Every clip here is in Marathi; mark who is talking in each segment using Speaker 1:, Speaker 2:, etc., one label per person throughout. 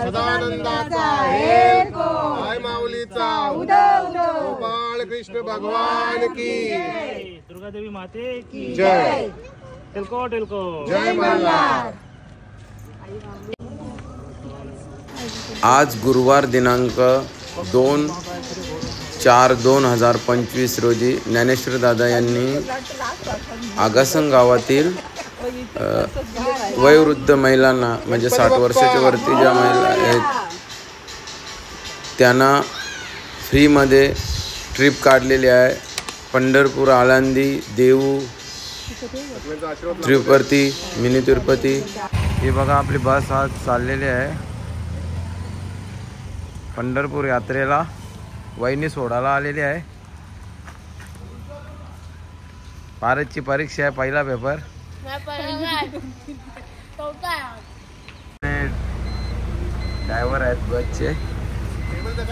Speaker 1: सदानंदाचा हेरको, आई माऊलीचा उदो गोपाळ कृष्ण भगवान की,
Speaker 2: दुर्गा देवी माते की
Speaker 1: जय.
Speaker 2: टिलको टिलको
Speaker 1: जय मल्हार.
Speaker 3: आज गुरुवार दिनांक 2/4/2025 रोजी ज्ञानेश्वर दादा यांनी आगासन गावातील वयोवृद्ध महिलांना म्हणजे 60 वर्षाच्या वरती ज्या महिला आहेत त्यांना फ्रीमध्ये ट्रिप काढलेली आहे. पंढरपूर, आळंदी, देऊ, तिरुपती, मिनी तिरुपती. हे बघा आपली बस आज चाललेली आहे पंढरपूर यात्रेला. वहिनी सोडायला आलेली आहे. पारसची परीक्षा आहे, पहिला पेपर. ड्रायव्हर आहेत बसचे.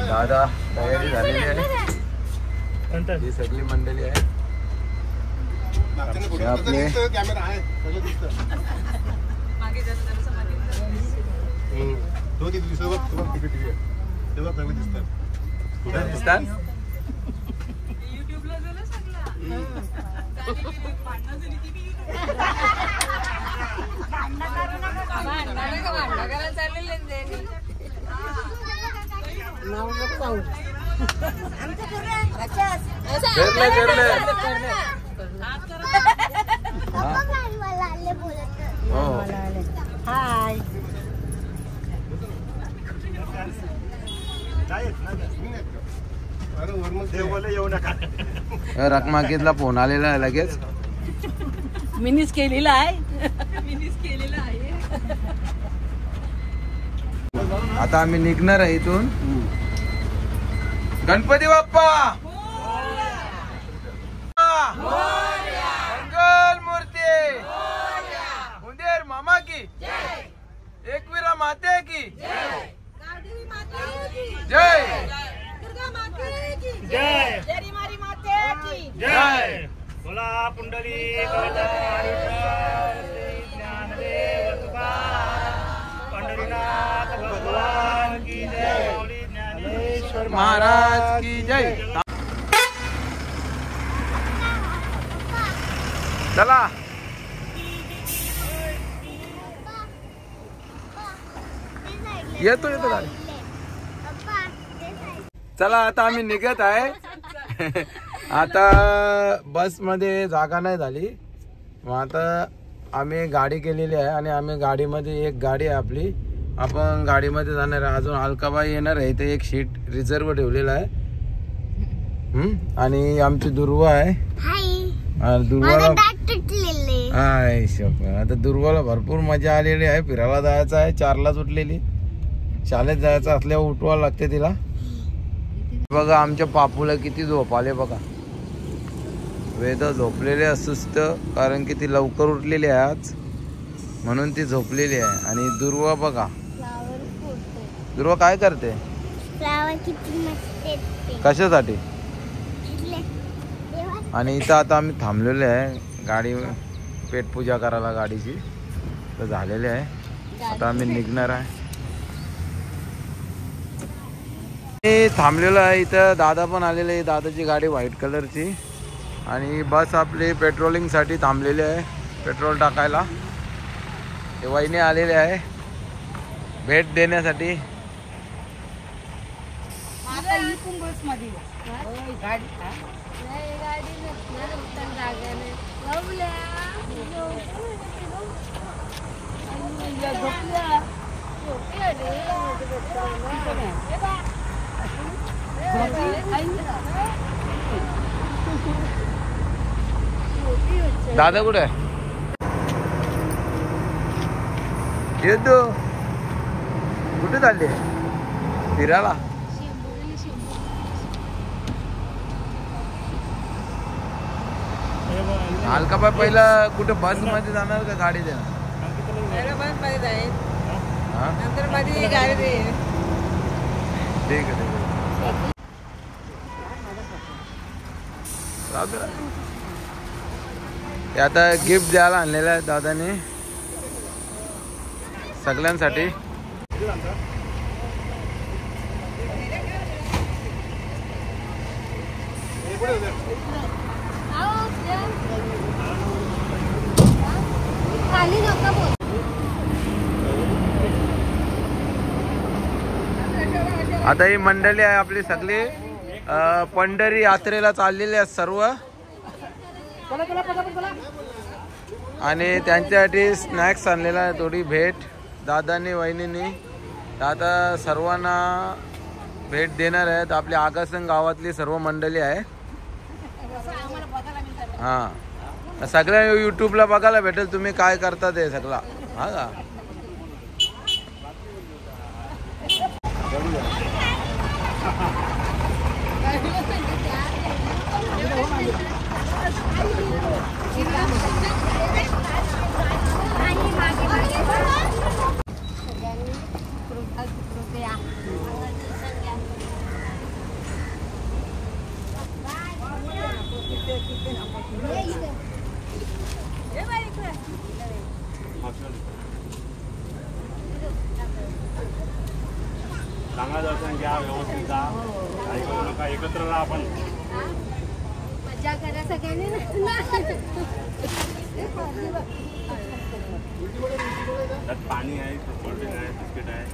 Speaker 3: दादा तयारी झालेली आहे. ही सगळी मंडळी आहे आपले. दिसतात रकमाकीतला फोन आलेला आहे लगेच.
Speaker 4: मिनीच केलेला आहे.
Speaker 3: आता आम्ही निघणार आहे इथून. गणपती बाप्पा मंगल मूर्ती, उंदेर मामा की, एकवीरा माते की जय,
Speaker 2: जय
Speaker 3: जय.
Speaker 2: बोला पुंडलिक ज्ञानदेव तुकाराम, पंढरीनाथ भगवान की जय, ज्ञानेश्वर
Speaker 3: महाराज की जय. चला येतो गाडी. चला आता आम्ही निघत आहे. आता बस मध्ये जागा नाही झाली, मग आता आम्ही गाडी केलेली आहे आणि आम्ही गाडीमध्ये एक गाडी आहे आपली, आपण गाडीमध्ये जाणार आहे. अजून अलकाबाई येणार आहे, इथे एक सीट रिझर्व ठेवलेला आहे. आणि आमची दुर्वा आहे. दुर्वाला आता दुर्वाला भरपूर मजा आलेली आहे. फिरायला जायचं आहे. 4ला उठलेली, शाळेत जायचं असल्यावर उठवायला लागते तिला. बघा आमच्या पापूला किती झोप आले बघा. वेद झोपलेले असुस्त, कारण की ती लवकर उठलेली आहे आज, म्हणून ती झोपलेली आहे. आणि दुर्वा बघा, दुर्वा काय करते, कशासाठी. आणि इथं आता आम्ही थांबलेले आहे गाडी पेटपूजा करायला गाडीची, तर झालेली आहे. आता आम्ही निघणार आहे. थांबलेलो आहे इथं. दादा पण आलेले आहे. दादाची गाडी व्हाईट कलरची. आणि बस आपली पेट्रोलिंग साठी थांबलेली आहे, पेट्रोल टाकायला. हे वहिनी आलेले आहे भेट देण्यासाठी. दादा कुठे आहे, येतो कुठे चालले फिरायला. अलकाबाई पहिला कुठे बस मध्ये जाणार का गाडी देणार.
Speaker 4: बस मध्ये जाईल, नंतर मध्ये गाडी देईल.
Speaker 3: ठीक आहे. आता गिफ्ट द्यायला आणलेलं आहे दादाने सगळ्यांसाठी. आता ही मंडळी आहे आपली सगळी पंढरी यात्रेला चाललेली आहेत सर्व आणि त्यांच्यासाठी स्नॅक्स आणलेला आहे थोडी भेट दादांनी वहिनींनी. आता सर्वांना भेट देणार आहेत आपल्या आगासन गावातली सर्व मंडळी आहे. हां सगळ्या यूट्यूबला बघायला भेटेल तुम्ही काय करता ते सगळा. हा का
Speaker 2: चांगला दर्शन घ्या व्यवस्थित जा काही करू नका एकत्र राहा आपण
Speaker 5: मजा करा सगळ्यांनी
Speaker 2: त्यात पाणी आहे कोल्ड्रिंक आहे बिस्किट आहे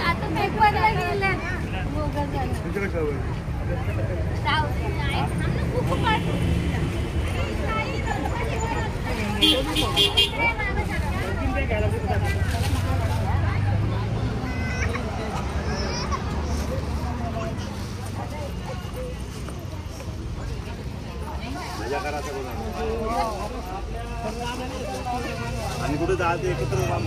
Speaker 5: आता पेपरला गेले
Speaker 2: मजा करा सगळं आणि कुठे जायचं एकत्र राहा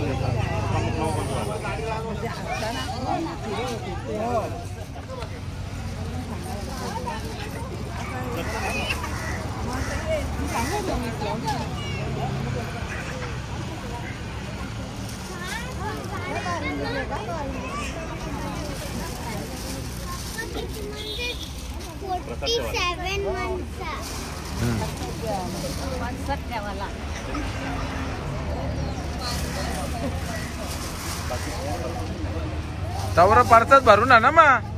Speaker 3: तवर परसात भरून ना मग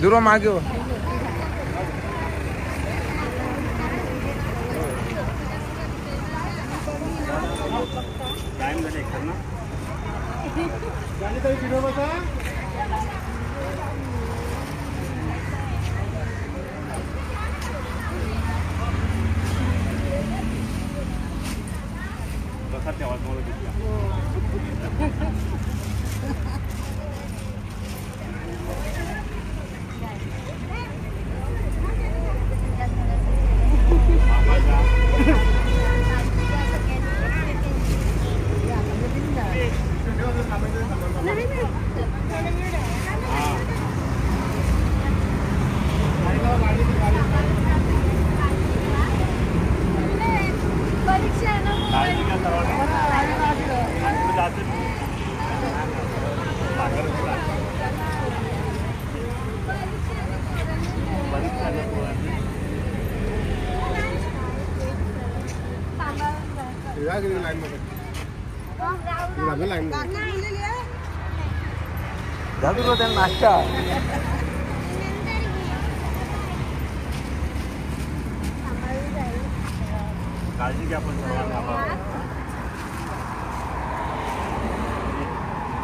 Speaker 3: दूर मागे हो
Speaker 2: टाइम झाले एक ना कसा तेव्हा तुम्हाला दिसला
Speaker 3: नाश्ता
Speaker 2: काळजी घ्या आपण सर्वांना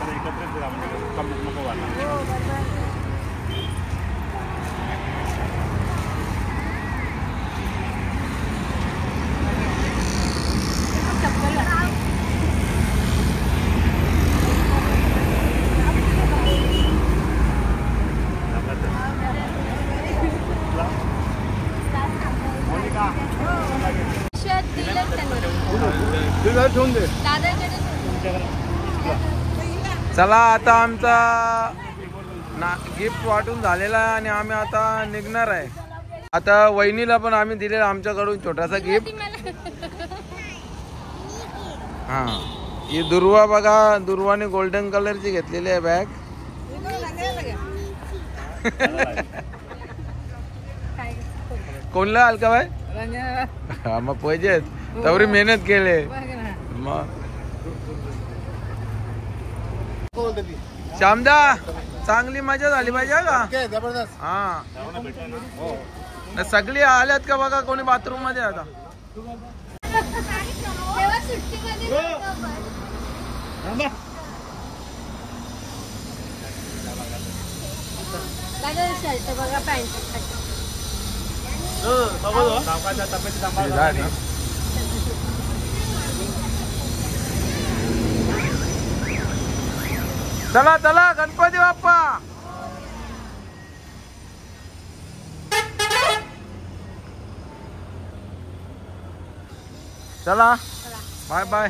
Speaker 2: एकत्रच राहा म्हणजे कमी नको वाटणार
Speaker 3: चला आता आमचा ना गिफ्ट वाटून झालेला आहे आणि आम्ही आता निघणार आहे. आता वहिनीला पण आम्ही दिलेला आमच्याकडून छोटासा गिफ्ट. हा ही दुर्वा बघा, दुर्वाने गोल्डन कलरची घेतलेली आहे बॅग. कोणला अलका बाय? हा मग पाहिजे तेवढी मेहनत केले मग. श्यामदा चांगली मजा झाली पाहिजे का?
Speaker 1: जबरदस्त.
Speaker 3: हा सगळी आल्यात का बघा, कोणी बाथरूम मध्ये आता.
Speaker 5: तेव्हा सुट्टीमध्ये शर्ट बघा, पॅन्ट
Speaker 2: तब्येती सांभाळ.
Speaker 3: चला चला गणपती बाप्पा. चला बाय बाय.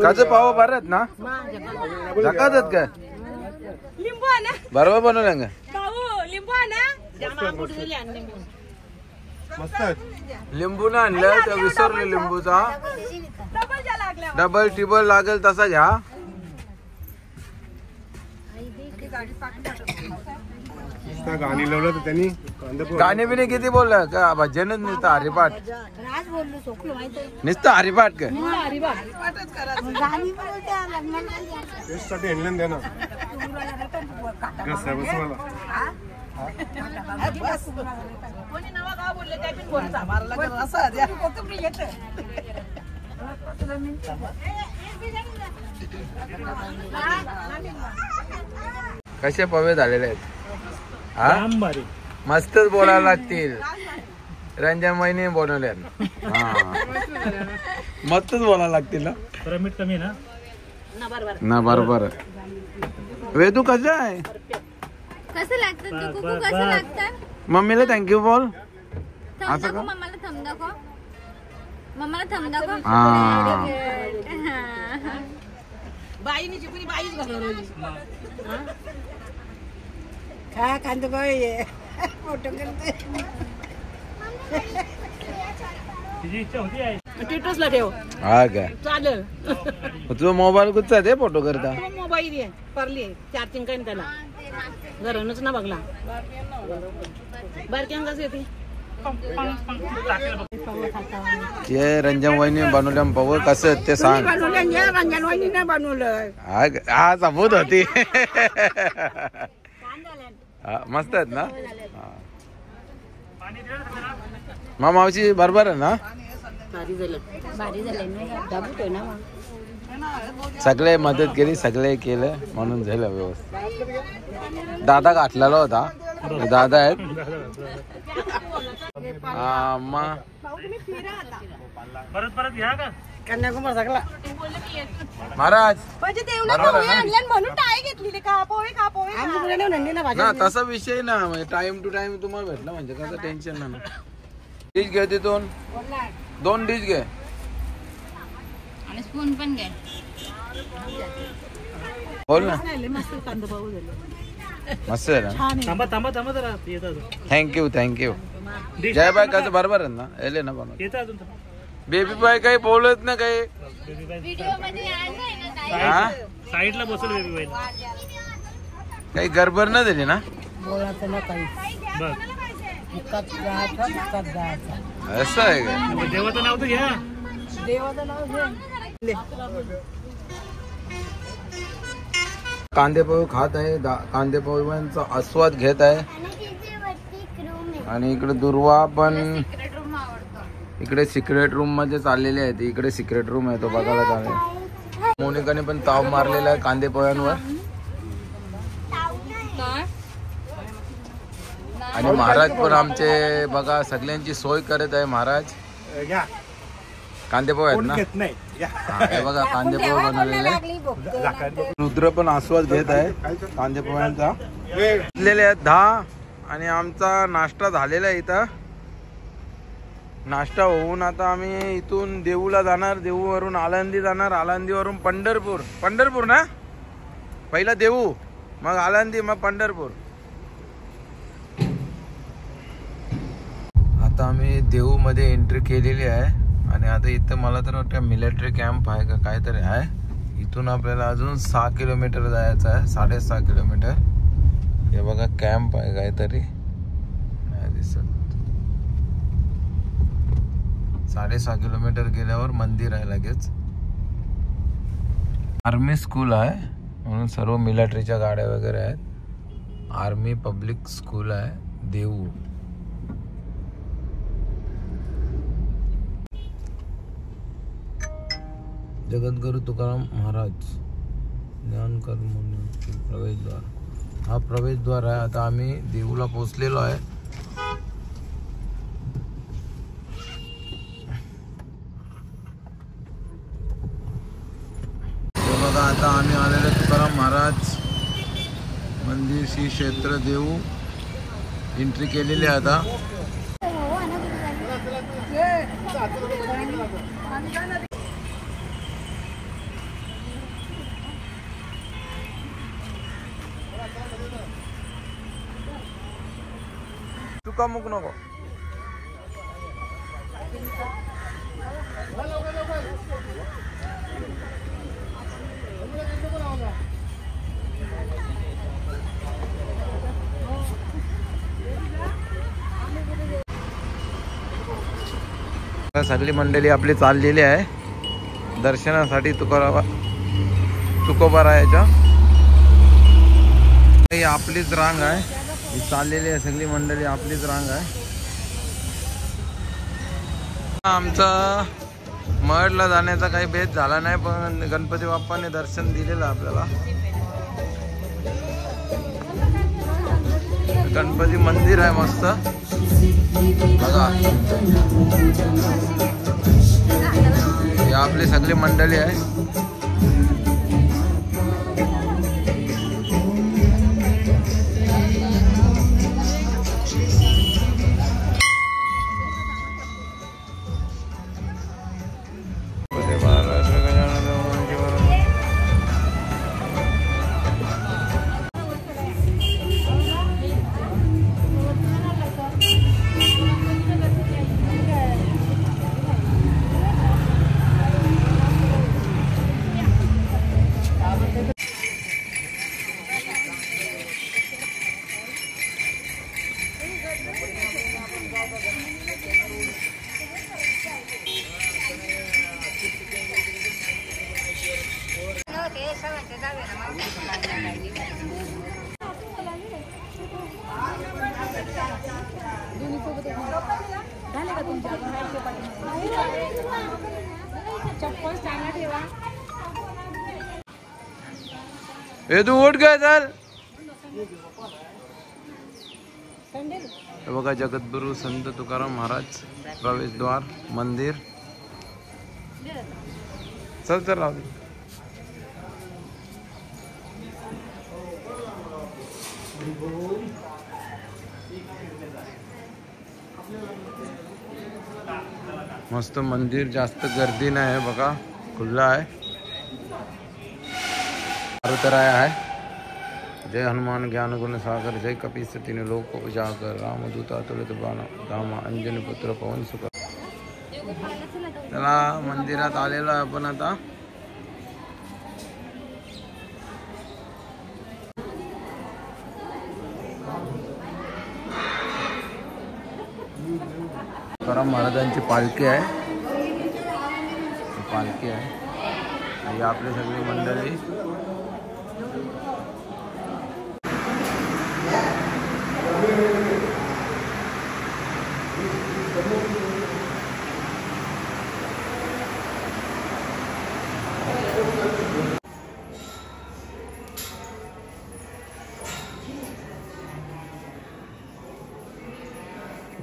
Speaker 3: काच पाव भारत ना जकात काय
Speaker 4: लिंबू आणा
Speaker 3: बरोबर बनवलं का
Speaker 4: भाऊ, लिंबू आणा.
Speaker 1: मस्त आहेत.
Speaker 3: लिंबू ना आणलं तर विसरले लिंबूचा.
Speaker 4: डबल ज्या लागल्या.
Speaker 3: डबल टिबल लागेल तसा घ्या.
Speaker 1: गाणी लावलं तर त्यांनी
Speaker 3: गाणे बिने किती बोललं का? भजनच नुसतं हरिपाठ. नुसतं हरिपाठ का?
Speaker 1: टेस्टसाठी आणलं द्या ना. कसं आहे बस मला.
Speaker 4: कोणी नवा गाव बोलले त्या पण कोणचा मारला तर असं द्या. कोथिंबीर येते.
Speaker 3: कसे पवे झालेले आहेत हा? मस्तच बोलायला लागतील. रंजन वहिनी बनवल्या मस्तच बोलायला लागतील ना.
Speaker 2: मीठ कमी ना
Speaker 3: ना बरोबर. वेदू कसं आहे?
Speaker 5: कसं लागतं ते कुकू, कसं लागतं?
Speaker 3: मम्मीला थँक्यू बोल.
Speaker 5: थंब
Speaker 3: असं
Speaker 5: दाखव
Speaker 3: का?
Speaker 5: मम्माला, थंब दाखव मम्माला, थंब दाखव.
Speaker 3: हा.
Speaker 4: बाईनी चिपुनी बाईच घालवली. खा कांदा बाई फोटो करते.
Speaker 2: तिची इच्छा होती आहे.
Speaker 4: टिटूसला ठेव
Speaker 3: हा काय
Speaker 4: चालेल.
Speaker 3: तुझा मोबाईल कुठचा ते फोटो करता?
Speaker 4: तो मोबाईल आहे परली चार्जिंग काही त्याला घरूनच ना बघला. बारक्यांगाच येते.
Speaker 3: ते रंजन वहिनी बनवल्या पव कसं ते सांग.
Speaker 4: रंजन वहिनी नाही बनवलं.
Speaker 3: हा सबूत होती. मस्त आहेत ना. मा मावशी बरोबर आहे ना. सगळे मदत केली, सगळे केलं म्हणून झालं व्यवस्थित. दादा गाठलेला होता. दादा आहेत.
Speaker 2: परत परत घ्या का
Speaker 4: कन्याकुमार सगळा
Speaker 3: महाराज
Speaker 4: म्हणजे
Speaker 3: बरोबर आहे ना?
Speaker 4: म्हणून टाय घेतलेली का पोहे का पोहे
Speaker 3: ना तसा विषय ना. म्हणजे टाइम टू टाइम तुम्हाला भेटलं म्हणजे कसं टेन्शन ना. डिश घे तिथून 2 डिश घे
Speaker 5: आणि स्पून पण घे.
Speaker 3: बोल ना.
Speaker 4: मस्त कांदा पाहू झाले.
Speaker 3: मस्त आहे ना.
Speaker 2: थांबा थांबा थांबा जरा येतं अजून.
Speaker 3: Thank you thank you. जय बाय कसं बरोबर आहे ना. एले ना बनव.
Speaker 2: येतं अजून
Speaker 3: बेबी बाय काही बोलत ना काही.
Speaker 5: व्हिडिओ मध्ये आणलंय ना ताई.
Speaker 3: हा
Speaker 2: साईडला बसवलं बेबी बाई.
Speaker 3: काही गडबड नाही झाली ना.
Speaker 4: बोलायचं ना काही
Speaker 2: बघ
Speaker 3: असं आहे का?
Speaker 2: देवाचं नाव तर घ्या.
Speaker 4: देवाचं नाव घे.
Speaker 3: कांदे पोहे खात आहे. कांदे पोह्यांचा आस्वाद घेत आहे. आणि इकडे दुर्वा पण इकडे सिक्रेट रूम मध्ये चाललेले आहेत. इकडे सिक्रेट रूम आहे तो बघायला चालेल. मोनिकाने पण ताव मारलेला आहे कांदे पोह्यांवर. आणि महाराज पण आमचे बघा सगळ्यांची सोय करत आहे महाराज. कांदे पोहे आहेत ना?
Speaker 2: घेत नाही या.
Speaker 3: हा, हे बघा कांदे पोहे बनवलेले आहे. रुद्र पण आस्वाद घेत आहे कांदे पोह्यांचा. घेतलेले आहेत 10 आणि आमचा नाश्ता झालेला आहे. इथं नाश्ता होऊन आता आम्ही इथून देऊला जाणार. देऊवरून आळंदी जाणार. आळंदीवरून पंढरपूर. पंढरपूर ना पहिला देऊ, मग आळंदी, मग पंढरपूर. आता आम्ही देऊ मध्ये एंट्री केलेली आहे आणि आता इथं मला तर वाटतं मिलिटरी कॅम्प आहे का काहीतरी आहे. इथून आपल्याला अजून 6 किलोमीटर जायचं आहे. 6.5 किलोमीटर. हे बघा कॅम्प आहे काहीतरी, नाही दिसत. 6.5 किलोमीटर गेल्यावर मंदिर आहे लगेच. आर्मी स्कूल आहे म्हणून सर्व मिलिटरीच्या गाड्या वगैरे आहेत. आर्मी पब्लिक स्कूल आहे देऊ. जगद्गुरु तुकाराम महाराज ज्ञानकर्म प्रवेशद्वार. हा प्रवेशद्वार आहे. आता आम्ही देऊला पोहोचलेलो आहे. बघा आता आम्ही आलेलो तुकाराम महाराज मंदिर श्री क्षेत्र देऊ. एंट्री केलेली आहे आता. तुका मुक नको. सगळी मंडळी आपली चाललेली आहे दर्शनासाठी तुकोबारायाच्या. ही आपलीच रांग आहे. ही चाललेली आहे सगळी मंडळी, आपलीच रांग आहे. आमचा मडला जाण्याचा काही बेत झाला नाही, पण गणपती बाप्पाने दर्शन दिलेलं आपल्याला. गणपती मंदिर आहे मस्त बघा. ही आपली सगळी मंडळी आहे. ए तू उठ गए चल. बघा जगद्गुरु संत तुकाराम महाराज प्रवेशद्वार मंदिर. चल चल राहू दे. मस्त मंदिर, जास्त गर्दी नाही आहे बघा, खुल्ला आहे. आरुतराय आहे. जय हनुमान ज्ञान गुण सागर, जय कपीस तीन लोक उजागर, रामदूत अतुलित बाण धामा, अंजनी पुत्र पवन सुख. त्याला मंदिरात आलेलो आहे आपण आता. तुकाराम महाराजांची पालखी आहे. पालखी आहे. ही आपली सगळी मंडळी.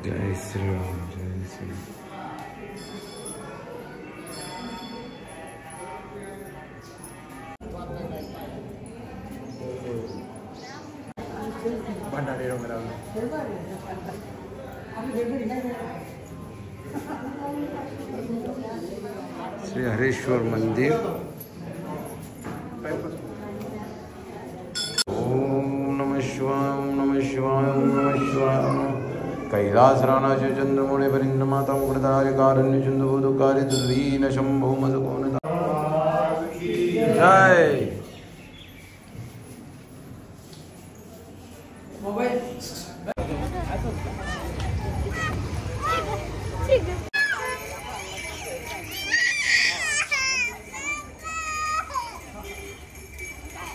Speaker 3: जय श्रीराम, जय श्री. श्री हरेश्वर मंदिर. ओम नमः शिवाय, ओम नमः शिवाय, ओम नमः शिवाय. कैलास राणाचे चंद्रमोळे परिंद्र माता मुकुटधारी कारण्य चंद्रबोधकारी दुर्वीन शंभो मजकोन जय.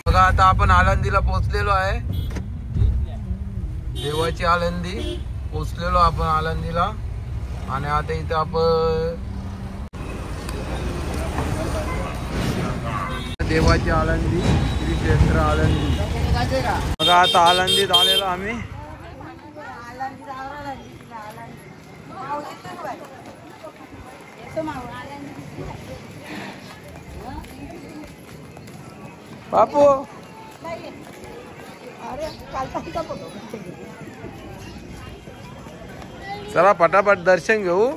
Speaker 3: बघा आता आपण आळंदीला पोहोचलेलो आहे. देवाची आळंदी पोहोचलेलो आपण आळंदीला. आणि आता इथं आपण देवाची आळंदी श्री क्षेत्र आळंदी. बघा आता आळंदीत आलेलो आम्ही. बापू चला पटापट दर्शन घेऊ.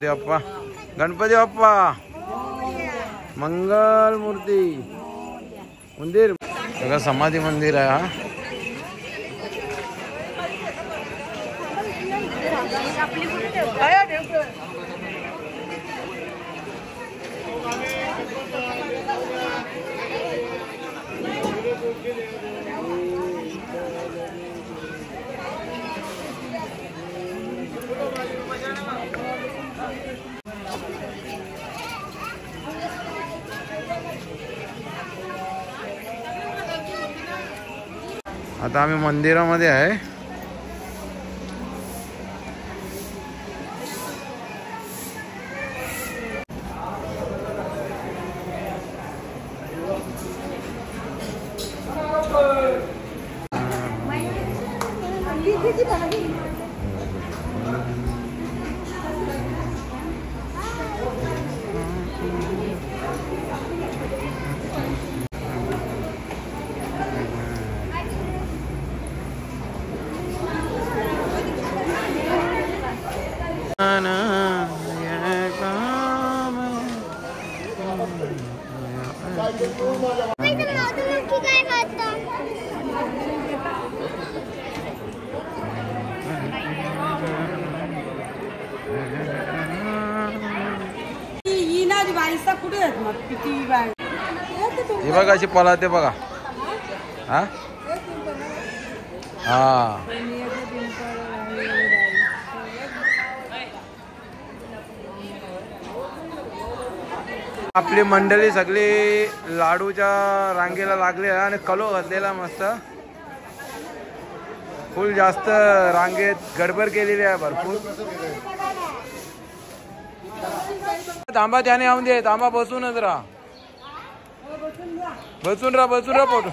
Speaker 3: बाप्पा गणपती बाप्पा मंगल मूर्ती मंदिर. बघा समाधी मंदिर आहे हा. आता आम्ही मंदिरामध्ये आहे. हे बघा अशी पळाते बघा. हा हा आपली मंडळी सगळी लाडूच्या रांगेला लागली आहे आणि कलो घातलेला मस्त. फुल जास्त रांगेत गडबड केलेली आहे भरपूर. थांबा त्याने येऊन दे. थांबा बसूनच राहा. बसून राहा फोटो.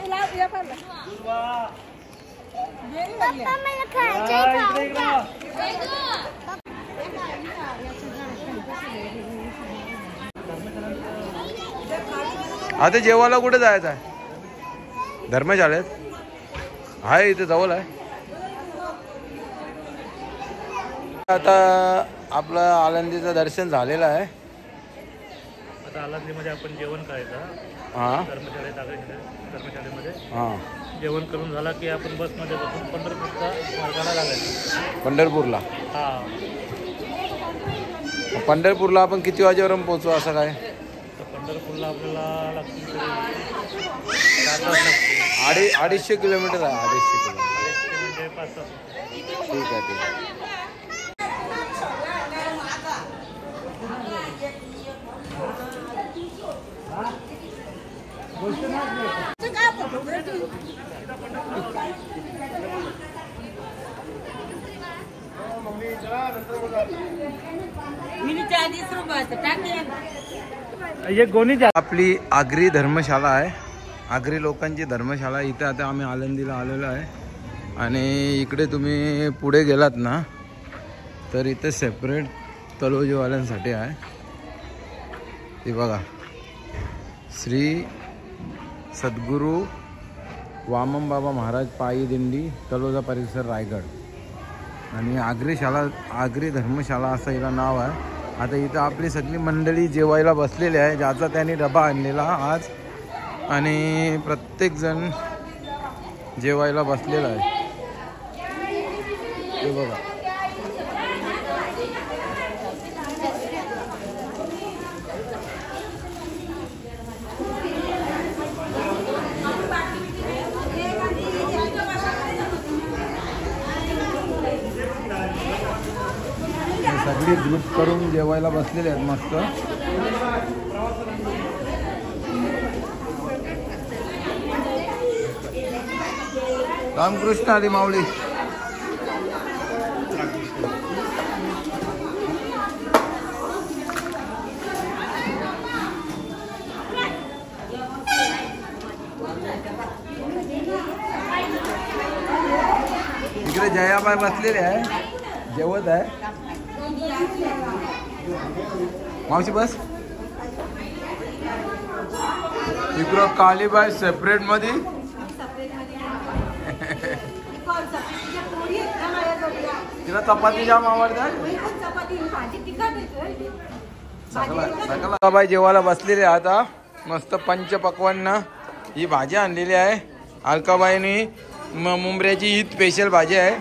Speaker 3: आता जेवायला कुठे जायचं आहे? धर्मशाळेत आहे इथे जवळ आहे. आता आपलं आळंदीचं दर्शन झालेलं आहे.
Speaker 2: आता आळंदीमध्ये आपण जेवण करायचं.
Speaker 3: हां
Speaker 2: धर्मशाळेमध्ये
Speaker 3: हां
Speaker 2: जेवण करून झाला की आपण बसमध्ये बसून पंढरपूरचा मार्गाला लागायचं.
Speaker 3: पंढरपूरला.
Speaker 2: हां
Speaker 3: पंढरपूरला आपण किती वाजेपर्यंत पोहोचू असं काय?
Speaker 2: तर पंढरपूरला आपल्याला लागतील
Speaker 3: 250 किलोमीटर आहे. 250 किलोमीटर
Speaker 2: म्हणजे 5 तास.
Speaker 3: ठीक आहे ठीक आहे. आपली आगरी धर्मशाला आहे. आगरी लोकांची धर्मशाला इथे. आता आम्ही आळंदीला आलेलो आहे. आणि इकडे तुम्ही पुढे गेलात ना तर इथे सेपरेट तलोजीवाल्यांसाठी आहे. हे बघा श्री सद्गुरू वामन बाबा महाराज पायी दिंडी तलोजा परिसर रायगड. आणि आगरी धर्मशाला असं हिला नाव आहे. आता इथं आपली सगळी मंडळी जेवायला बसलेली आहे, ज्याचा त्यांनी डबा आणलेला आज. आणि प्रत्येकजण जेवायला बसलेला आहे. हे बघा, सगळी ग्रुप करून जेवायला बसलेले आहेत मस्त. रामकृष्ण हरी माऊली. इकडे जयाबाई बसलेले आहे, जेवत आहे. मावशी बस. इकडं कालीबाई सेपरेट मध्ये. तिला चपाती जाम आवडतात. बाई जेवायला बसलेले आता मस्त पंचपक्वान्न ही भाजी आणलेली आहे. अलकाबाईनी मुंबऱ्याची ही स्पेशल भाजी आहे.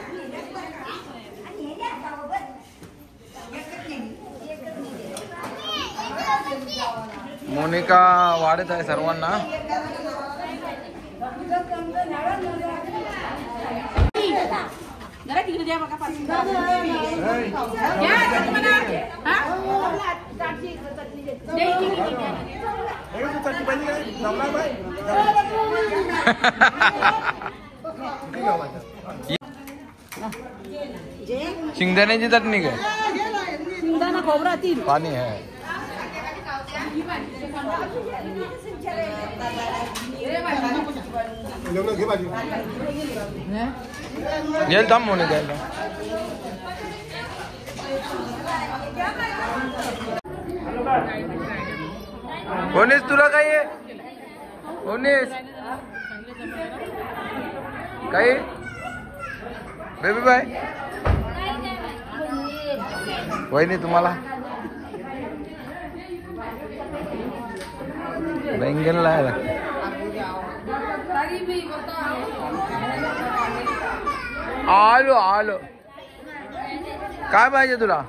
Speaker 3: मोनिका वाढत आहे सर्वांना. शेंगदाण्याची चटणी काय?
Speaker 4: शेंगदाणा खोबरा तीन
Speaker 3: पाणी आहे. येईल थांब मोने द्यायला. होणेस तुला काय आहे? होणेस काय बेबी बाय वहिनी तुम्हाला बैंगन लायला आलो आलो. काय पाहिजे तुला?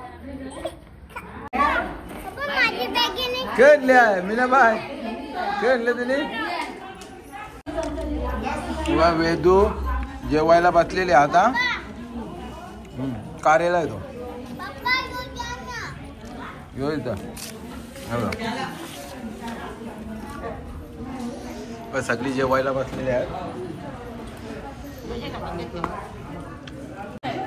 Speaker 3: खेळले आहे मीना बाय. खेळले तुम्ही. तुला वेदू जेवायला बसलेले आता. कारेला येतो सगळी जेवायला बसलेले आहेत.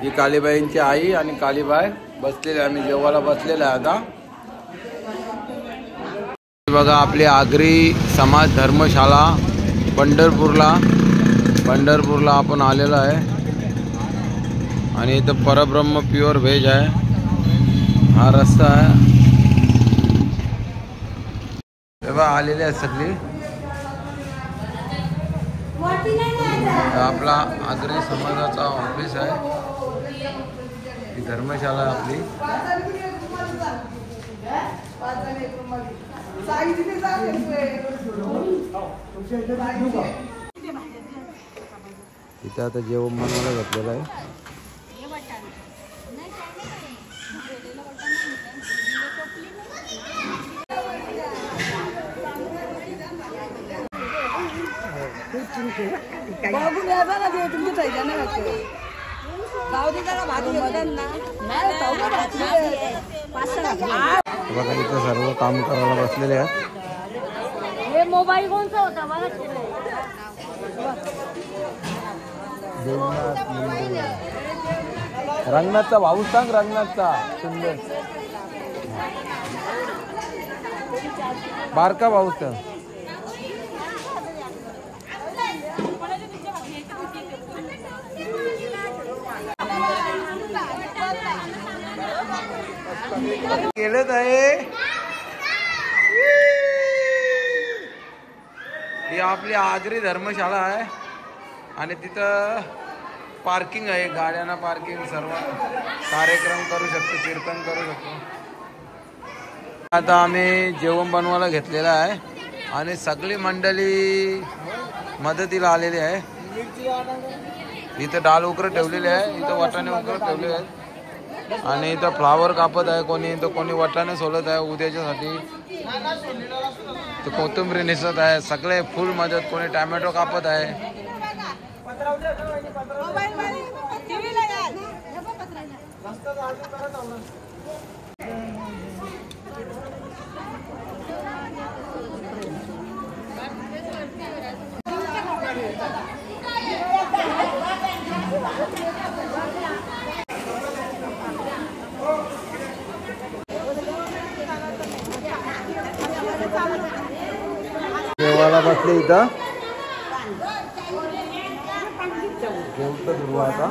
Speaker 3: ही कालीबाईंची आई आणि कालीबाई बसलेले. आम्ही जेवायला बसलेले आहे आता. बघा आपली आगरी समाज धर्मशाला पंढरपूरला आपण आलेलो आहे. आणि इथं परब्रह्म प्युअर व्हेज आहे. हा रस्ता आहे. तेव्हा आलेले आहेत सगळी. आपला आगरी समाजाचा ऑफिस आहे. ही धर्मशाला आपली. इथं आता जेवण बनवायला घातलेलं आहे. बघा इथं सर्व काम करायला बसलेले आहेत.
Speaker 5: मोबाईल कोणता होता मला?
Speaker 3: रंगनाथचा भाऊ सांग. रंगनाथचा सुंदर बारका भाऊ सांग. केलंच आहे. ही आपली आगरी धर्मशाळा आहे आणि तिथं पार्किंग आहे, गाड्यांना पार्किंग, सर्व कार्यक्रम करू शकतो, कीर्तन करू शकतो. आता आम्ही जेवण बनवायला घेतलेलं आहे आणि सगळी मंडळी मदतीला आलेली आहे. इथं डाळ उकरं ठेवलेले आहे, इथं वाटाणे उकरं ठेवले आहेत आणि इथं फ्लावर कापत आहे कोणी, इथं कोणी वाटाणे सोलत आहे उद्याच्यासाठी, तर कोथिंबीर निसत आहे, सगळे फुल मदत, कोणी टॅमॅटो कापत आहे. जेवायला बसले इथं जेवतो ध्रुव आता.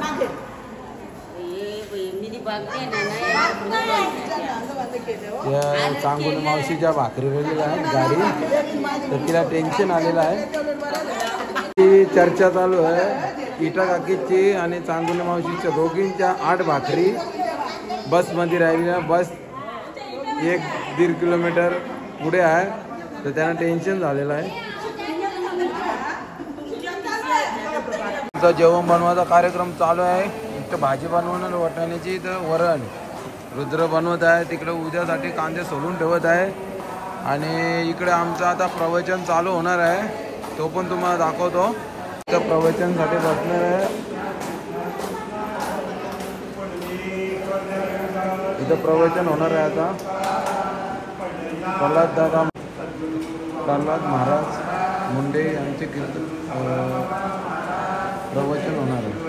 Speaker 3: त्या चांगोली मावशीच्या भाकरी वेगळी आहे गाडी, तर तिला टेन्शन आलेलं आहे. ती चर्चा चालू आहे इटा काकीची आणि चांगोली मावशीच्या दोघींच्या 8 भाकरी बसमध्ये राहिलेल्या. बस 1-1.5 किलोमीटर पुढे आहे, तर त्यांना टेन्शन झालेलं आहे. जेवण बनवायचा कार्यक्रम चालू आहे. इथं भाजी बनवणार वाटाण्याची, इथं वरण रुद्र बनवत आहे, तिकडे उद्यासाठी कांदे सोलून ठेवत आहे आणि इकडे आमचं आता प्रवचन चालू होणार आहे, तो पण तुम्हाला दाखवतो. इथं प्रवचनसाठी बसणार आहे. इथं प्रवचन होणार आहे आता. प्रल्हाद महाराज मुंडे यांचे कीर्तन प्रवचन होणार आहे.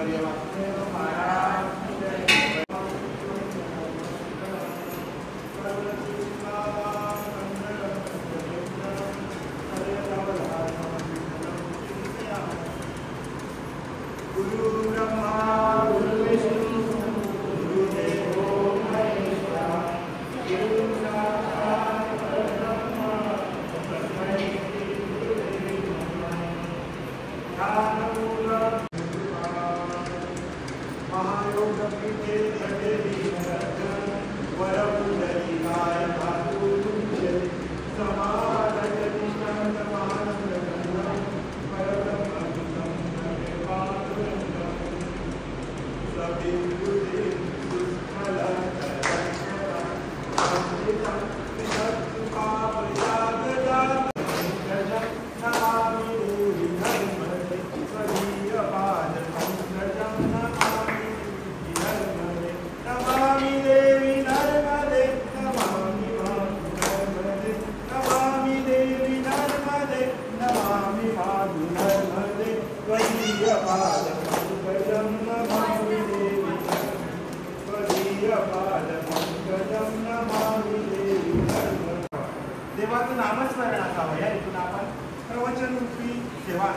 Speaker 6: देवाचं नामस्मरण असावं या हेतून आपण प्रवचन रूपी सेवा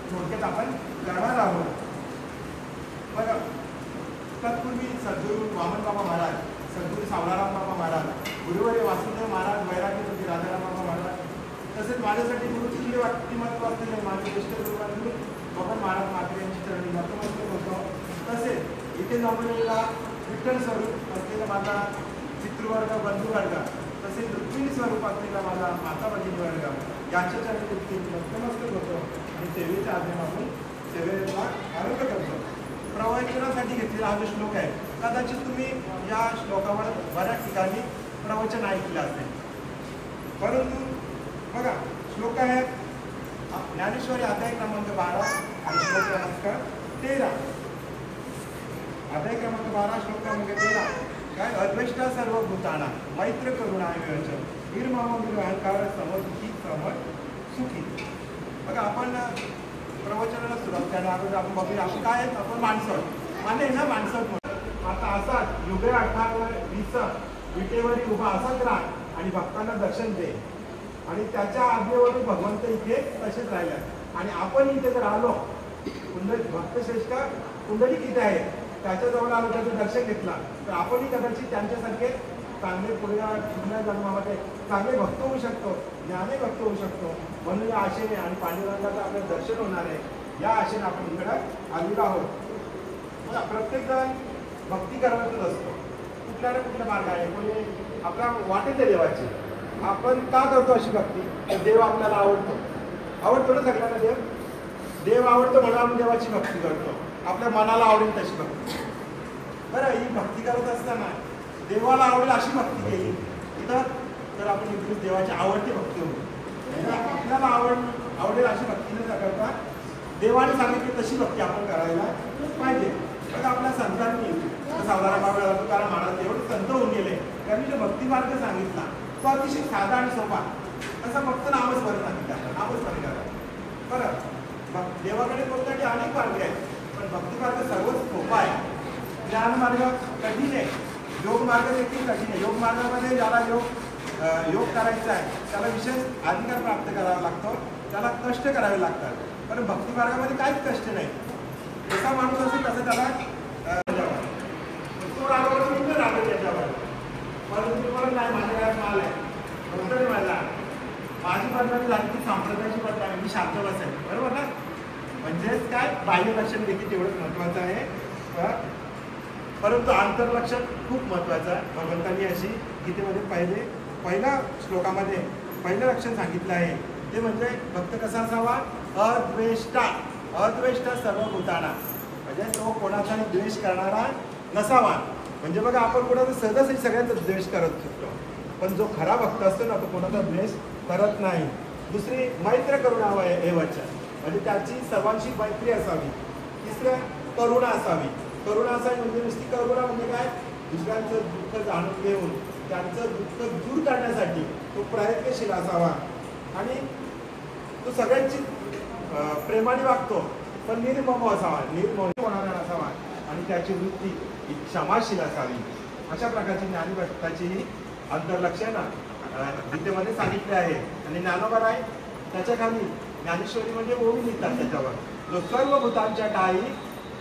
Speaker 6: थोडक्यात आपण करणार आहोत. बघा, तत्पूर्वी सद्गुरू वामन बाबा महाराज, सद्गुरू सावळाराम बाबा महाराज, गुरुवर्य वासुदेव महाराज, वैराग्यपती राजाराम बाबा महाराज, तसेच माझ्यासाठी गुरुची व्यक्तिमत्व असलेले माझे ज्येष्ठ गुरुवांनी बबन महाराज मात्रे यांची चरणी नतमस्तक होतो. तसेच इथे जमलेला विठ्ठल स्वरूप असलेला माझा चित्रवर्ग, बंधुवर्ग, तसेच रुक्मिणी स्वरूप असलेला माझा माता भगिनी वर्ग यांच्या चरणी नतमस्तक होतो आणि सेवेच्या आज्ञेपासून सेवेचा आरोग्य करतो. प्रवचनासाठी घेतलेला हा जो श्लोक आहे, कदाचित तुम्ही या श्लोकावर बऱ्याच ठिकाणी प्रवचन ऐकलं असेल, परंतु बघा श्लोक आहे ज्ञानेश्वरी अध्याय क्रमांक 12 आणि श्लोक क्रमांक 13. अध्याय क्रमांक 12 श्लोक क्रमांक 13 काय, अद्वेष्टा सर्व भूताना मैत्र करुणा विवेचन निर्मम अहंकार समसुखी सुखी. बघा, आपण प्रवचनाला सुरुवात करणार अगोदर आपण बघूया आपण काय आहेत. आपण माणसं माने ना, माणसं म्हणून आता असाच युगे 18 विटेवरी उभा असाच राहा आणि भक्तांना दर्शन दे. आणि त्याच्या आज्ञेवरून भगवंत इथे तसेच राहिला आणि आपण इथे जर आलो, भक्तश्रेष्ठ कुंडलिक इथे आहे, त्याच्याजवळ आलो, त्याचं दर्शन घेतला, तर आपणही कदाचित त्यांच्यासारखे चांगले पुढल्या जन्मामध्ये चांगले भक्त होऊ शकतो, ज्ञानी भक्त होऊ शकतो. म्हणून या आशेने आणि पांडुरंगाचं आपलं दर्शन होणार आहे, या आशेने आपण इकडं आलेलो आहोत. प्रत्येक जण भक्ती करतच असतो, कुठल्या ना कुठला मार्ग आहे. कोणी आपला वाटेल देवाची, आपण का करतो अशी भक्ती? तर देव आपल्याला आवडतो ना सगळ्यांना. देव आवडतो म्हणून आपण देवाची भक्ती करतो, आपल्या मनाला आवडेल तशी भक्ती. बरं, ही भक्ती करत असताना देवाला आवडेल अशी भक्ती केली तर आपण इकडे देवाची आवडती भक्ती होईल. आपल्याला आवडेल अशी भक्ती न करता देवाने सांगितली तशी भक्ती आपण करायला पाहिजे. बघा, आपल्या संतांनी सावधान बाबा तुकाराम महाराज एवढे संत होऊन गेले, त्यांनी जो भक्ती मार्ग सांगितला तो अतिशय साधा आणि सोपा. तसा फक्त नामस्मरण सांगितलं, नामस्मरण करा. बरं, देवाकडे पोहोचण्याचे अनेक मार्ग आहेत, पण भक्ती मार्ग सर्वच सोपा आहे. ज्ञान मार्ग कठीण आहे, योग मार्ग देखील कठीण आहे. योग मार्गामध्ये ज्याला योग करायचा आहे त्याला विशेष अधिकार प्राप्त करावा लागतो, त्याला कष्ट करावे लागतात. पण भक्ती मार्गामध्ये काहीच कष्ट नाही. जसा माणूस असेल तसं त्याला तो रागावर राहतो त्याच्यावर. परंतु तुम्हाला नाही, माझ्या घरात माल आहे, नंतर माझी बदनामी झाली की संप्रदायाची बदनामी, मी शांत बसेल, बरोबर ना? म्हणजेच काय, बाह्य लक्षण देखील तेवढंच महत्वाचं आहे, परंतु आंतरलक्षण खूप महत्वाचं आहे. भगवंतांनी अशी गीतेमध्ये पहिल्या श्लोकामध्ये पहिलं लक्षण सांगितलं आहे, ते म्हणजे भक्त कसा असावा? अद्वेष्टा सर्व भूताना, म्हणजे तो कोणाचाही द्वेष करणारा नसावा. म्हणजे बघा, आपण कोणाचा सहजासहजी सगळ्यांचा द्वेष करत शकतो, पण जो खरा भक्त असतो ना तो कोणाचा द्वेष करत नाही. दुसरी, मैत्र करुणा एवच, म्हणजे त्याची सर्वांशी मैत्री असावी. तिसरं, करुणा असावी. करुणा असावी म्हणजे नुसती करुणा म्हणजे काय? दुसऱ्यांचं दुःख जाणून घेऊन त्यांचं दुःख दूर करण्यासाठी तो प्रयत्नशील असावा. आणि तो सगळ्यांची प्रेमाने वागतो, पण निर्मम असावा, निर्मम होणारा असावा. आणि त्याची वृत्ती ही क्षमाशील असावी. अशा प्रकारची ज्ञानीभक्ताची ही अंतर्लक्षण गीतेमध्ये सांगितले आहे. आणि ज्ञानोबा आहे त्याच्या खाली ज्ञानेश्वरी म्हणजे ओवी लिहितात त्याच्यावर, जो सर्व भूतांच्या टाळी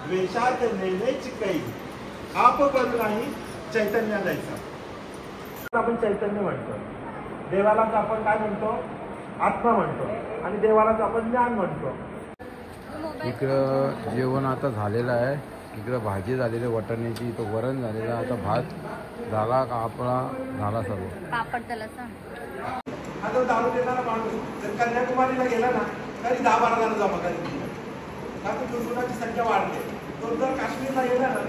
Speaker 6: द्वेषात नेले चिकई आप करू नाही चैतन्य जायचा. आपण चैतन्य म्हणतो, देवालाच आपण काय म्हणतो? आत्मा म्हणतो, आणि देवालाच आपण ज्ञान म्हणतो.
Speaker 3: इकडं जेवण आता झालेलं आहे. इकडं भाजी झालेली वाटाण्याची, तो वरण झालेला, आता भात झाला का आपला झाला सर्व.
Speaker 5: पापड त्याला सांग.
Speaker 6: आता दारू देणारा माणूस जर कन्याकुमारीला गेला ना तरी 10-12 जण जमा करेल, कारण दुर्गुणाची संख्या वाढते. तो जर काश्मीरला गेला ना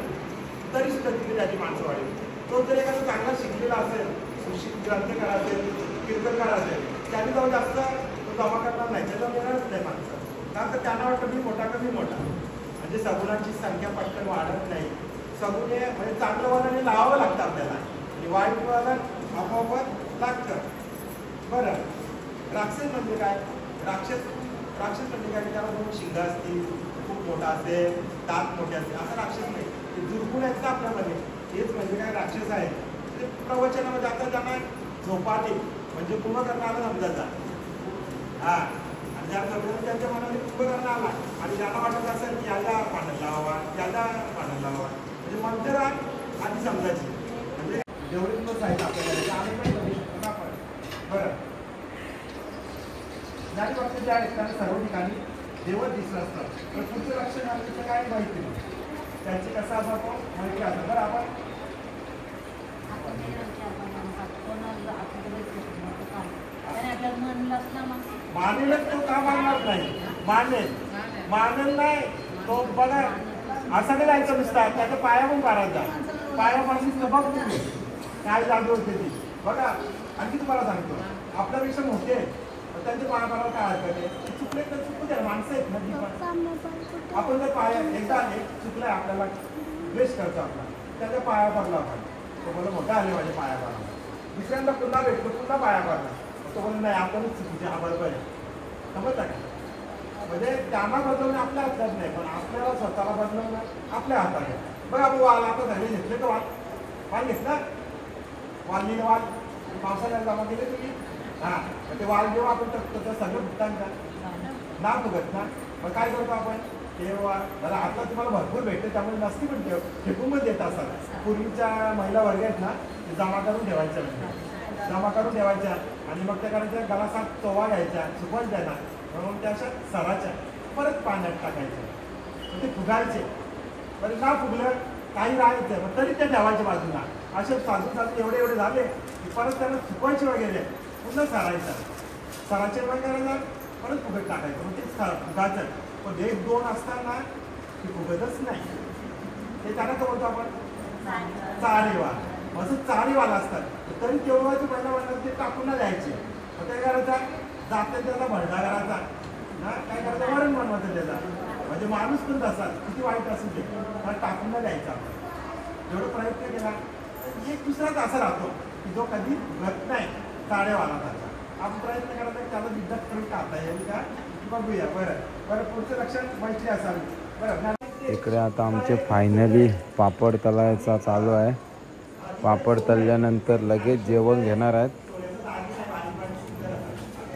Speaker 6: तरी सुद्धा तिथे त्याची माणसं वाढेल. तो जर एखादा चांगला शिकलेला असेल, सुशिक्षित ग्रंथकार असेल, कीर्तनकार असेल, त्याने जाऊन जास्त तो जमा करणार नाही, त्याला येणारच नाही माणसं. कारण तर त्यांना वाटतं मी मोठा कमी मोठा. म्हणजे सगुणाची संख्या पटकन वाढत नाही. सगुणे म्हणजे चांगलं वजन लावावं लागतं आपल्याला, आणि वाईट वजन आपोआप लागतं. बरं, राक्षस म्हणजे काय? राक्षस म्हणजे काय? त्याला 2 शिंग असतील, खूप मोठा असेल, दात मोठे असतील, असा राक्षस नाही. ते दुर्गुण आहेत ना आपल्यामध्ये, हेच म्हणजे काय? राक्षस आहे. ते प्रवचनामध्ये आता त्यांना झोपाटे म्हणजे कुंभकर्ण आला समजायचा. आणि ज्या समजा त्यांच्या मनाने कुंभकर्ण आला आणि ज्यांना वाटत असेल की याला पाण्याला लावा, याला पाण्याला लावा, म्हणजे मंत्र आधी समजायची. म्हणजे जेवढे दिवस आहेत आपल्याला आम्ही पण करू शकतो आपण. बरं, ज्ञानी भक्त जे आहेत त्यांना सर्व ठिकाणी देवच दिसलं असतं, तर पुढचं लक्षण आपल्याला काय माहिती नाही, त्यांची कसा असा तो माहिती असं. बरं, आपण मानेलच तो का मानणार नाही? मानेल नाही तो. बघा, असं नाही जायचं नुसता, त्याच्या पाया पण पाडायचा, पायापासून बघ तुम्ही काय जादू होते ती. बघा, आणखी तुम्हाला सांगतो, आपल्यापेक्षा मोठे त्यांच्या पाया पाडायला काय हरकत आहे? चुकले तर चुकू द्या, माणसं आहेत ना ती पण. आपण जर पाया एकदा चुकलाय, आपल्याला द्वेष करतो आपला, त्याच्या पाया पडला आपण, तो बोला मोठा आले माझ्या पाया पडला. दुसऱ्यांदा पुन्हा भेटतो, पुन्हा पाया पडला, तो बोला नाही आपणच चुकीचे, हा बरोबर आहे. समजता का? म्हणजे त्यांना बदलवणं आपल्या हातात नाही, पण आपल्याला स्वतःला बदलवणं आपल्या हातात आहे. बघा, आपण वाल आता झाले घेतले तर वाल घेतला, वाललेलं वाल पावसाळ्यात जमा केले तुम्ही. ते वाल जेव्हा आपण टाकतो तर सगळं भुगतान ना फुगत ना. मग काय करतो आपण? तेव्हा दादा आता तुम्हाला भरपूर भेटते, त्यामुळे नसती पण फेकून पण देत असाल. पूर्वीच्या महिला वर्ग आहेत ना ते जमा करून ठेवायचं, जमा करून ठेवायच्या आणि मग त्या करायच्या गलासा चोवा घ्यायच्या, सुकवायच्या त्यांना, म्हणून त्या अशा सराच्या परत पाण्यात टाकायचं, ते फुगायचे. बरं ना फुगलं काही राहायचं मग तरी ते ठेवायचे बाजूला. असे साजूक एवढे एवढे झाले की परत त्यांना सुकवायचे वगैरे, पुन्हा सरायचं, सराचे वगैरे करायचं, परत फुगत टाकायचं, मग ते फुगायचं. पण 1-2 असताना ते फुगतच नाही, ते त्यांना काय बोलतो आपण चाळीवाल. असं चाळीवाला असतात, तरी तेवढं पहिला म्हणतात ते टाकून द्यायचे. मग काय करायचा, जाते त्याचा भरडा करायचा ना, काय करायचं वरण बनवायचं त्याचा. म्हणजे माणूस पण तसाच, किती वाईट असू दे पण टाकून द्यायचा आपण. जेवढं प्रयत्न केला एक दुसराच असा राहतो की जो कधी भरत नाही, चाळेवाला त्याचा. आपण प्रयत्न करायचा त्याला विद्यात करून टाकता येईल का, बघूया. बरं बरं, पुढचं लक्षात मैत्री असावी. बरं,
Speaker 3: इकडे आता आमचे फायनली पापड तळायचा चालू आहे. पापड तळल्यानंतर लगेच जेवण घेणार आहेत.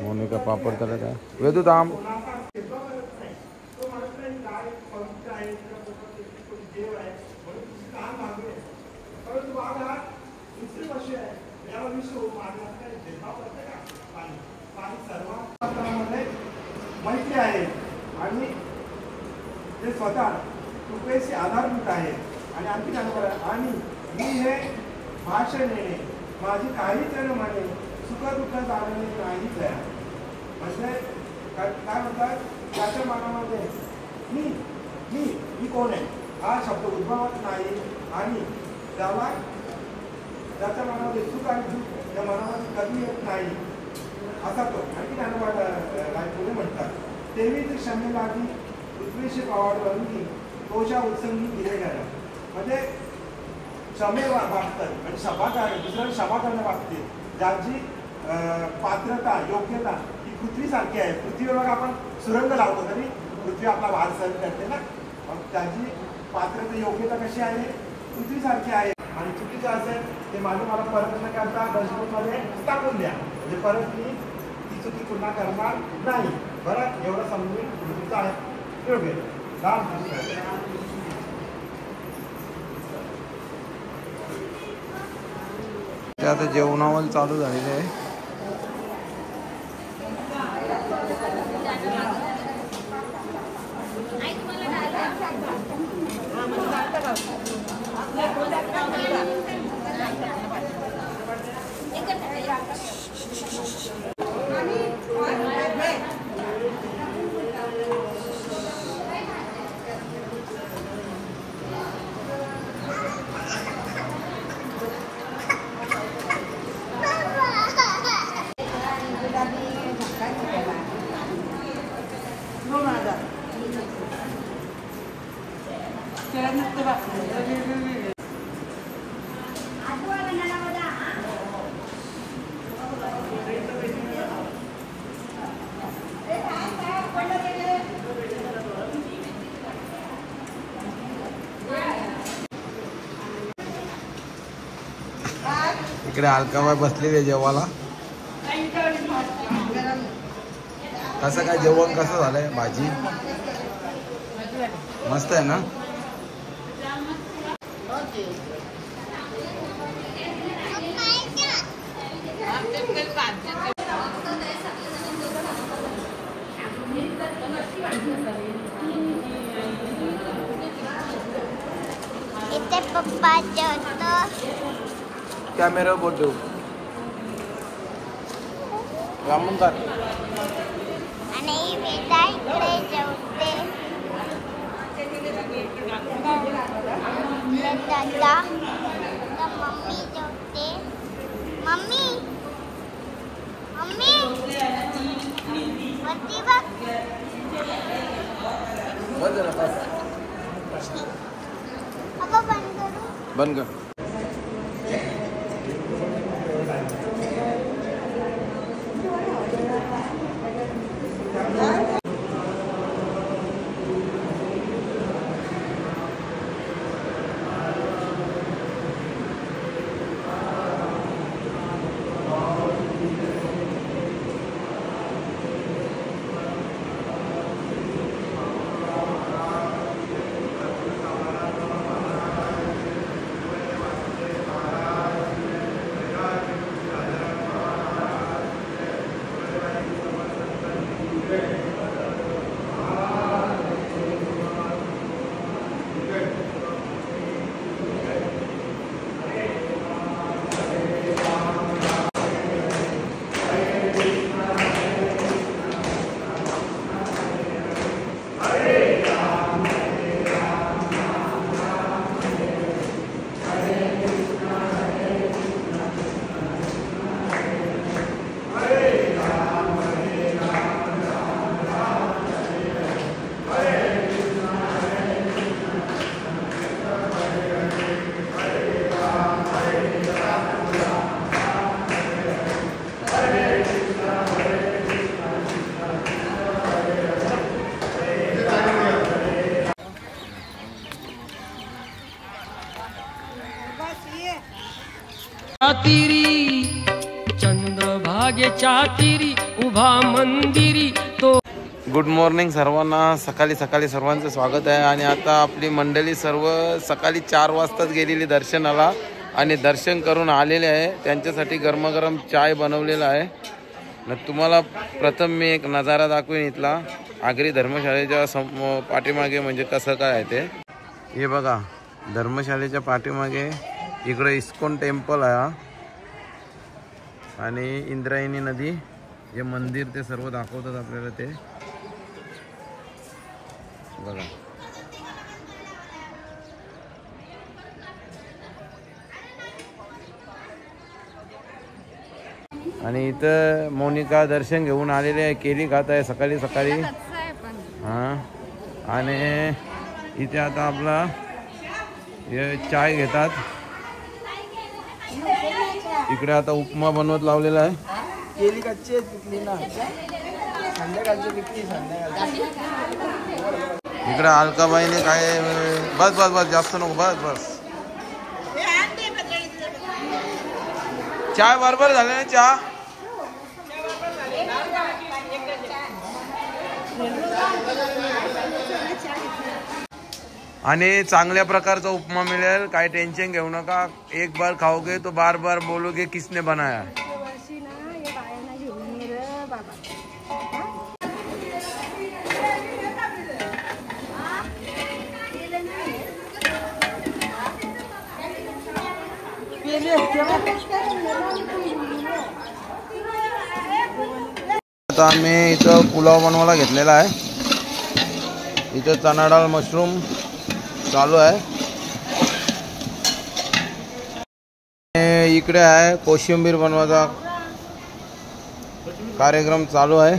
Speaker 3: मोनिका पापड तळत आहे. वेदू थांब.
Speaker 6: मैत्री आहे आणि ते स्वतः कृपेचे आधारभूत आहे. आणि आणखी आणि मी हे भाषण येणे माझी काहीच न म्हणे, सुखदुःख जाणणे नाहीच आहे. म्हणजे काय म्हणतात, त्याच्या मनामध्ये मी मी मी कोण आहे हा शब्द उद्भवत नाही. आणि त्याला त्याच्या मनामध्ये सुख आणि दुःख त्या मनामध्ये कधी येत नाही असा तो. आणखी त्यांना पुढे म्हणतात, तेवी ते क्षमे लागी पृथ्वीशी पावाड रंगी तोच्या उत्संगी दिले गेला. म्हणजे क्षमे वागतात आणि क्षमा दुसऱ्याला क्षमा करणं वागते. ज्यांची पात्रता योग्यता ही पृथ्वीसारखी आहे. पृथ्वीवर बघा आपण सुरंग लावतो तरी पृथ्वी आपला वार सहन करते ना. मग त्याची पात्रता योग्यता कशी आहे, पृथ्वीसारखी आहे. आणि चुकीचं असेल ते मला परत न करता डस्टबिनमध्ये टाकून द्या, म्हणजे परत मी ती चुकी पुन्हा करणार नाही. बरं, एवढं समजून तुमचं आहे योग्य.
Speaker 3: ते आता जेवणावर चालू झालेले आहे. इकडे अलकाबाई बसलेली जेवायला. कसं काय जेवण कसं झालंय, भाजी मस्त आहे ना.
Speaker 5: इथे पप्पा जेवतो.
Speaker 3: कॅमेरा बोट देऊ रामून का.
Speaker 5: आणि वेदा इकडे जेवते. दादा मम्मी जेवते. मम्मी मम्मी वरती बघ.
Speaker 3: बंद झालं बस.
Speaker 5: अगं बंद करू.
Speaker 3: बंद कर.
Speaker 7: भाग्याच्या तिरी उभा मंदिरी तो.
Speaker 3: गुड मॉर्निंग सर्वांना. सकाळी सर्वांचं स्वागत आहे. आणि आता आपली मंडळी सर्व सकाळी 4 वाजताच गेलेली दर्शनाला आणि दर्शन करून आलेले आहे. त्यांच्यासाठी गरमागरम चाय बनवलेला आहे. तुम्हाला प्रथम मी एक नजारा दाखवेन इथला आगरी धर्मशाळेच्या पाठीमागे, म्हणजे कसं काय आहे ते. हे बघा, धर्मशाळेच्या पाठीमागे इकडे इस्कॉन टेम्पल आहे आणि इंद्रायणी नदी, जे मंदिर ते सर्व दाखवतात आपल्याला ते बघा. आणि इथं मोनिका दर्शन घेऊन आलेली आहे, केली खात आहे सकाळी. हां, आणि इथे आता आपला हे चाय घेतात. इकडे आता उपमा बनवत लावलेला आहे.
Speaker 8: केली कच्ची पिकली ना, संध्याकाळची पिकली संध्याकाळची.
Speaker 3: इकडे अलकाबाईने काय, बस बस बस जास्त नको, बस बस. चाय बरोबर झाले ना चहा. आणि चांगल्या प्रकारचा उपमा मिळेल, काही टेन्शन घेऊ नका. एक बार खाओगे तो बार बार बोलोगे किसने बनाया. आता आम्ही इथं पुलाव बनवायला घेतलेला आहे. इथं चना डाळ मशरूम चालू आहे. इकडे आहे कोशिंबीर बनवायचा कार्यक्रम चालू आहे.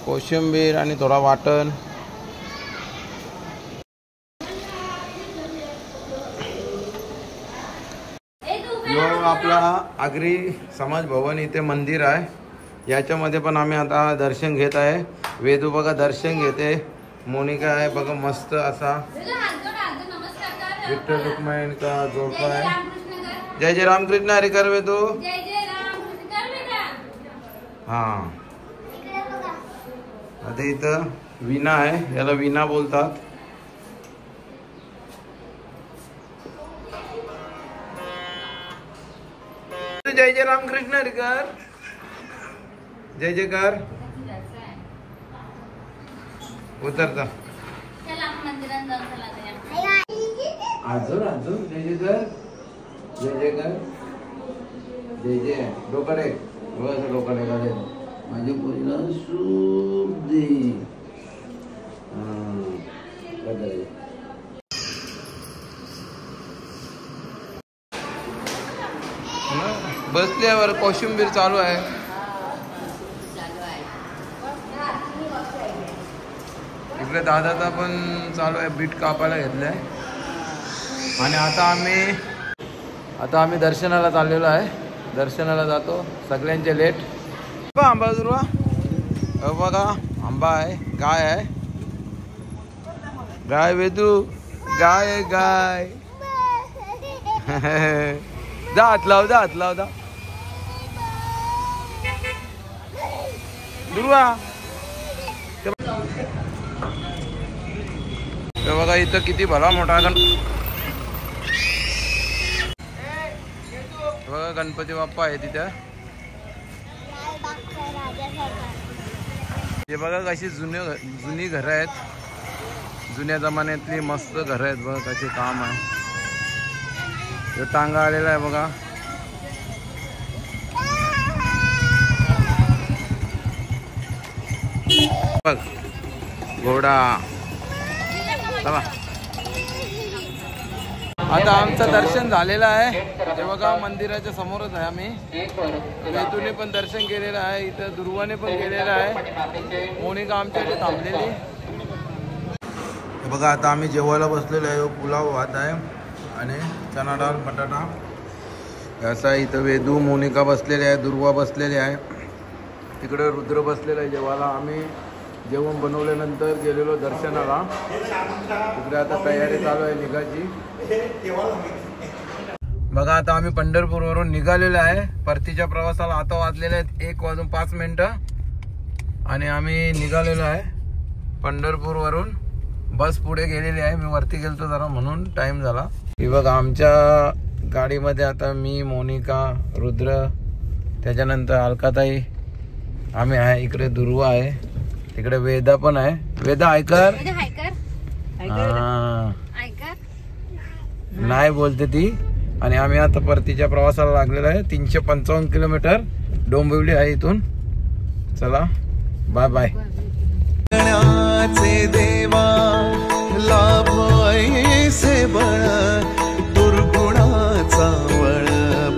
Speaker 3: कोशिंबीर आणि थोडा वाटण. आपला आगरी समाज भवन इथे मंदिर आहे. याच्यामध्ये पण आम्ही आता दर्शन घेत आहे. वेदू बघा दर्शन घेते. मोनिका आहे बघा मस्त असा विठ्ठल रुक्माई का जोडपा आहे. जय जय रामकृष्ण हरी कर वेदू. हां, आता इथं वीणा आहे, याला वीणा बोलतात. जय जय रामकृष्ण हरी कर. जय जयकार. उतरता अजून अजून जय जय कर. जय जय कर. जय जय. डोकं टेक, बस डोकं टेका. माझ्या पोरीला सूप दे. बसल्यावर कोशिंबीर चालू आहे. इकडे दादाचा पण चालू आहे, बीट कापायला घेतलंय. आणि आता आम्ही दर्शनाला चाललेलो आहे. दर्शनाला जातो. सगळ्यांचे लेट. आंबा दुर्वा बघा, आंबा आहे, गाय आहे. गाय वेदू, गाय आहे गाय. जा हात लाव, जा हात लाव, जा दुर्वा. बघा इथं किती भला मोठा बघा गणपती बाप्पा आहे तिथं. हे बघा कशी जुनी घरं आहेत, जुन्या जमान्यातली मस्त घरं आहेत. बघा कसे काम आहे. टांगा आलेला आहे बघा. बघ घोडा. आता आमचं दर्शन झालेलं आहे. हे बघा मंदिराच्या समोरच आहे. आम्ही वेदूने पण दर्शन केलेलं आहे. इथं दुर्वाने पण केलेलं आहे. मोनिका आमच्या इथे थांबलेली. बघा आता आम्ही जेवायला बसलेलो आहे. पुलाव भात आहे आणि चना डाळ बटाटा असा. इथं वेदू मोनिका बसलेले आहे, दुर्वा बसलेले आहे. तिकडे रुद्र बसलेला आहे जेवायला. आम्ही जेवण बनवल्यानंतर गेलेलो दर्शनाला. तिकडे आता तयारी चालू आहे निघायची. बघा आता आम्ही पंढरपूरवरून निघालेलो आहे. परतीच्या प्रवासाला आता वाजलेले आहेत 1:05 आणि आम्ही निघालेलो आहे पंढरपूरवरून. बस पुढे गेलेली आहे. मी वरती गेलतो जरा म्हणून टाइम झाला. हे बघा आमच्या गाडीमध्ये आता मी, मोनिका, रुद्र, त्याच्यानंतर अलकाताई आम्ही आहे. इकडे दुर्वा आहे, तिकडे वेदा पण आहे. वेदा ऐकर नाही बोलते ती. आणि आम्ही आता परतीच्या प्रवासाला लागलेलो आहे. 355 किलोमीटर डोंबिवली आहे इथून. चला बाय बाय.
Speaker 9: देवा लाभ ऐसे बळ दुर्गुणाचा वळ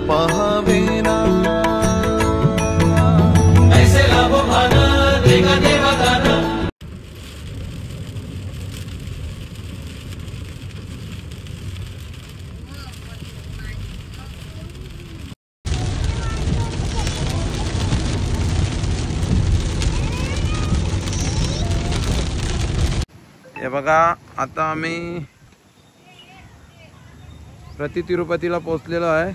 Speaker 9: पाहावेना. ऐसे लाभ भान देगा देवा दान.
Speaker 3: हे बघा आता आम्ही प्रति तिरुपतीला पोहोचलेलो आहे.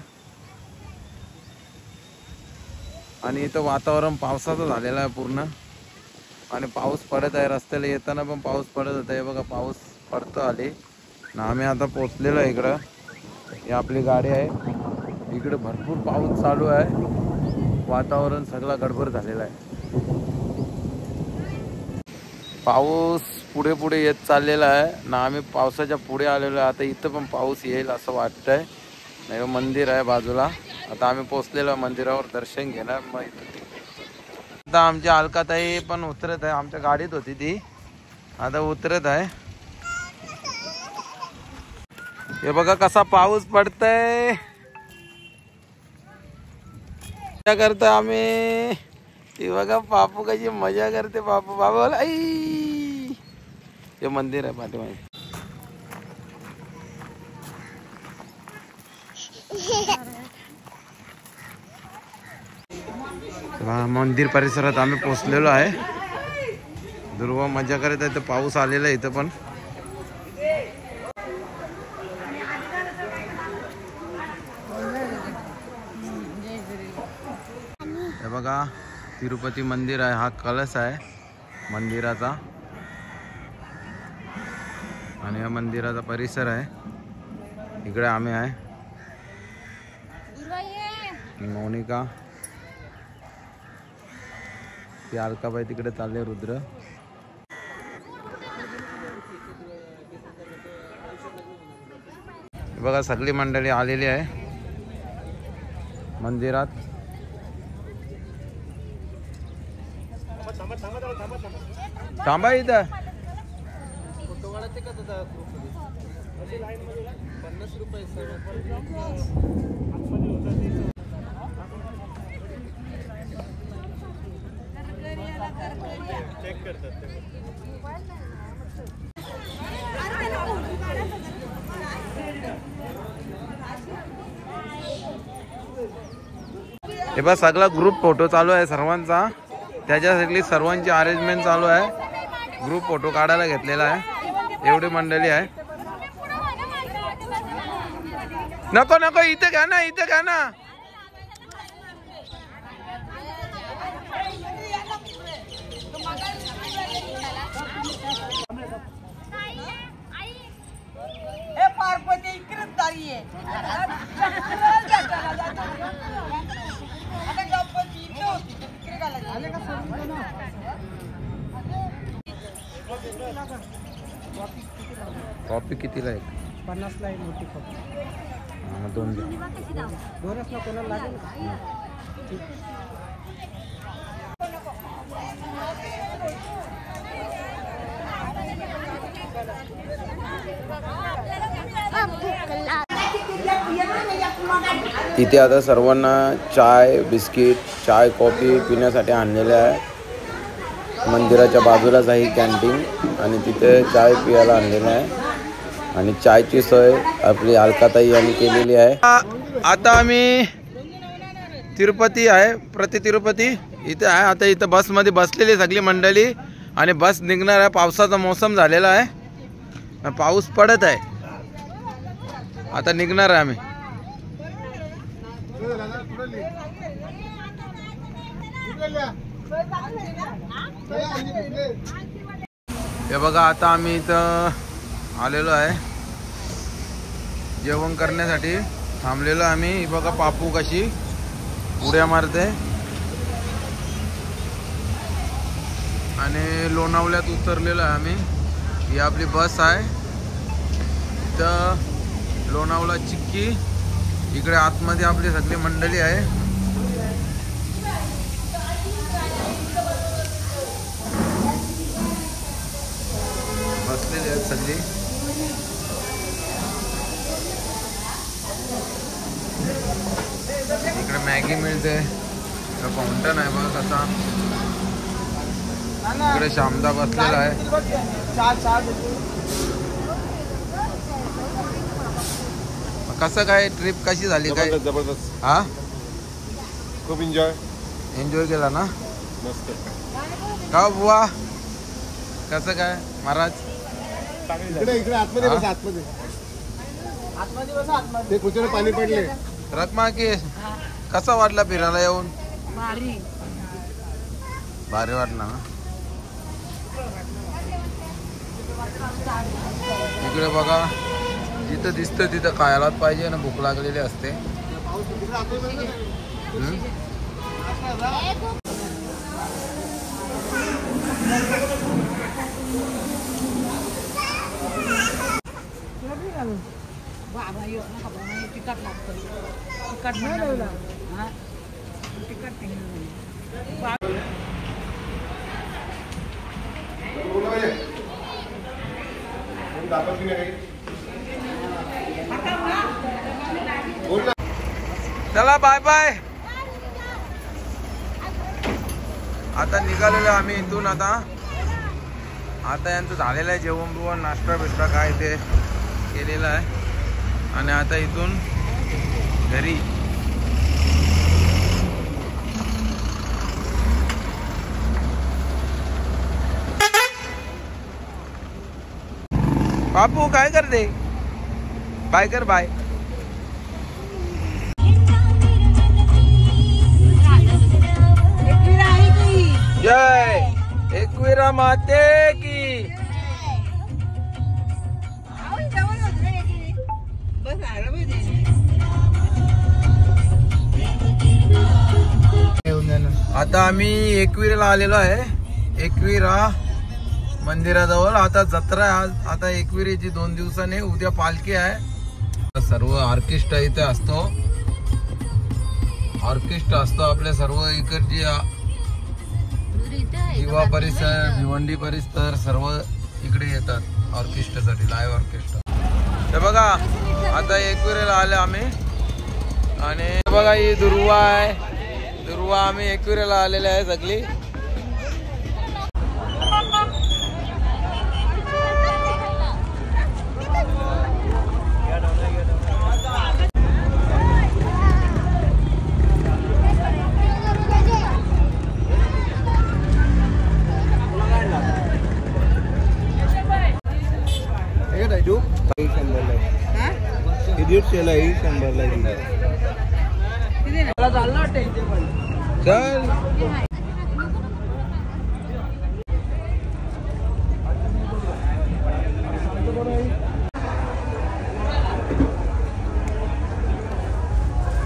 Speaker 3: आणि इथं वातावरण पावसाचं झालेलं आहे पूर्ण. आणि पाऊस पडत आहे. रस्त्याला येताना पण पाऊस पडत होता. हे बघा पाऊस पडतो आले ना. आम्ही आता पोहोचलेलो आहे इकडं. ही आपली गाडी आहे. इकडे भरपूर पाऊस चालू आहे. वातावरण सगळं गडबड झालेलं आहे. पाऊस पुढे पुढे येत चाललेला आहे ना. आम्ही पावसाच्या पुढे आलेलो आहे. आता इथं पण पाऊस येईल असं वाटतंय. नाही मंदिर आहे बाजूला. आता आम्ही पोहोचलेलो मंदिरावर दर्शन घेणार. मग आता आमची अलकाताई पण उतरत आहे. आमच्या गाडीत होती ती, आता उतरत आहे. हे बघा कसा पाऊस पडतय. मजा करतोय आम्ही. ती बघा पापू कशी मजा करते. पापू बाबा आई. हे मंदिर आहे पाठीमागे. मंदिर परिसरात आम्ही पोहोचलेलो आहे. दुर्वा मजा करत आहे. तर पाऊस आलेला आहे इथं पण. हे बघा तिरुपती मंदिर आहे. हा कलश आहे मंदिराचा. आणि हा मंदिराचा परिसर आहे. इकडे आम्ही आहे. मोनिका, ती अलकाबाई तिकडे चालले. रुद्र बघा सगळी मंडळी आलेली आहे मंदिरात. थांबा इथं. हे बघ सगळा ग्रुप फोटो चालू आहे सर्वांचा. त्याच्यासाठी सर्वांची अरेंजमेंट चालू आहे. ग्रुप फोटो काढायला घेतलेला आहे. एवढी मंडळी आहे. नको नको इथे घ्या ना, इथे घ्या ना. कॉपी कितीला आहे?
Speaker 8: 50 ला आहे मोठी कॉपी.
Speaker 3: हां 2
Speaker 8: दोनच ना कोणाला लागेल का?
Speaker 3: इथे आता सर्वांना चाय, बिस्किट, चाय, कॉफी पिण्यासाठी आणलेले आहे. मंदिराच्या बाजूलाच आहे कॅन्टीन आणि तिथे चाय पियाला आणलेलं आहे. आणि चायची सोय आपली अलकाताई यांनी केलेली आहे. आता आम्ही तिरुपती आहे, प्रति तिरुपती इथे आहे. आता इथं बसमध्ये बसलेली सगळी मंडळी आणि बस निघणार आहे. पावसाचा मोसम झालेला आहे, पाऊस पडत आहे. आता निघणार आहे आम्ही. हे बघा आता आम्ही इथं आलेलो आहे जेवण करण्यासाठी थांबलेलो आम्ही. बघा पापू कशी उड्या मारते आणि लोणावळ्यात उतरलेलो आहे आम्ही. ही आपली बस आहे. इथं लोणावळा चिक्की, इकडे आतमध्ये आपली सगळी मंडळी आहे. बसलेली आहेत सगळी. इकडे मॅगी मिळते. फाउंटन आहे बघ कसा. इकडे शामदा बसलेला आहे. कसं काय ट्रिप कशी झाली काय?
Speaker 1: जबरदस्त.
Speaker 3: हा
Speaker 1: खूप
Speaker 3: एन्जॉय केला ना?
Speaker 1: मस्त.
Speaker 3: का बुवा कसं काय महाराज?
Speaker 1: इकडे आतमध्ये बस. आतमध्ये ते कुठे पाणी पडले.
Speaker 3: रत्मा की कसा वाटला फिरायला येऊन? भारी वाटला ना. इकडे बघा जिथं दिसतं तिथं खायलाच पाहिजे ना. भूक लागलेली असते. चला बाय बाय. आता निघालेलो आम्ही इथून. आता यांचं झालेलं आहे जेवण बिवण, नाश्ता बिस्टा काय ते केलेलं आहे. आणि आता इथून घरी. बापू काय करते? बाय कर बाय. जय एकवीरा माते की. आता आम्ही एकविराला आलेलो आहे. एकविरा मंदिराजवळ आता जत्रा आहे. आता एकविरेची 2 दिवसाने. उद्या पालखी आहे. सर्व ऑर्केस्ट्रा इथे असतो. ऑर्केस्ट्रा असतो आपल्या सर्व इकडची दिवा परिसर, भिवंडी परिसर सर्व इकडे येतात ऑर्केस्ट्रासाठी. Live orchestra. हे बघा आता एकविरेला आले आम्ही. आणि बघा ही दुर्वा आहे. दुर्वा आम्ही एकविरेला आलेले आहे सगळी. चल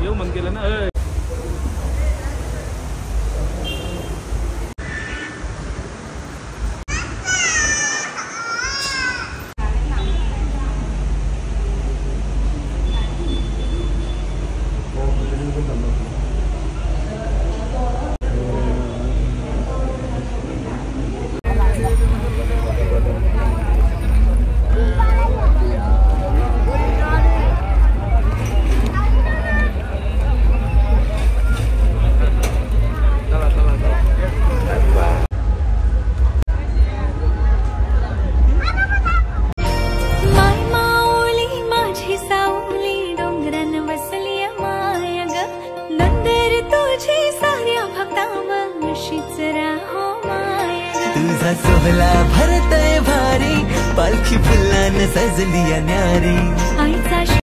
Speaker 2: येऊ मन केलं ना.
Speaker 10: तुझा सोहला भरतय भारी, पालखी फुलान सजली न्यारी.